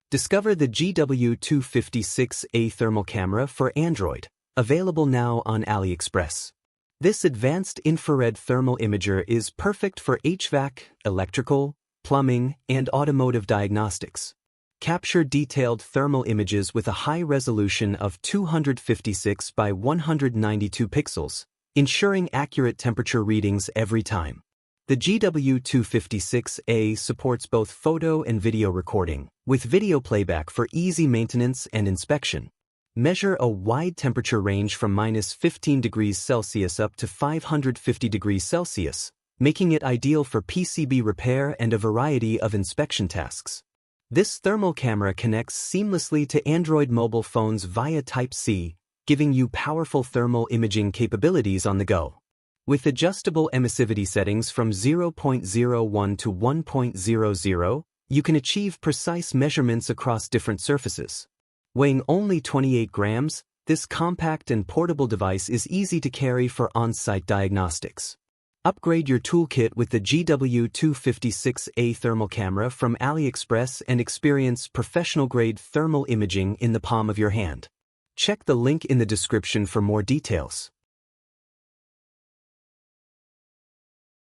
Discover the GW256A Thermal Camera for Android, available now on AliExpress. This advanced infrared thermal imager is perfect for HVAC, electrical, plumbing, and automotive diagnostics. Capture detailed thermal images with a high resolution of 256 by 192 pixels, ensuring accurate temperature readings every time. The GW256A supports both photo and video recording, with video playback for easy maintenance and inspection. Measure a wide temperature range from -15 degrees Celsius up to 550 degrees Celsius, making it ideal for PCB repair and a variety of inspection tasks. This thermal camera connects seamlessly to Android mobile phones via Type-C, giving you powerful thermal imaging capabilities on the go. With adjustable emissivity settings from 0.01 to 1.00, you can achieve precise measurements across different surfaces. Weighing only 28 grams, this compact and portable device is easy to carry for on-site diagnostics. Upgrade your toolkit with the GW256A Thermal Camera from AliExpress and experience professional-grade thermal imaging in the palm of your hand. Check the link in the description for more details.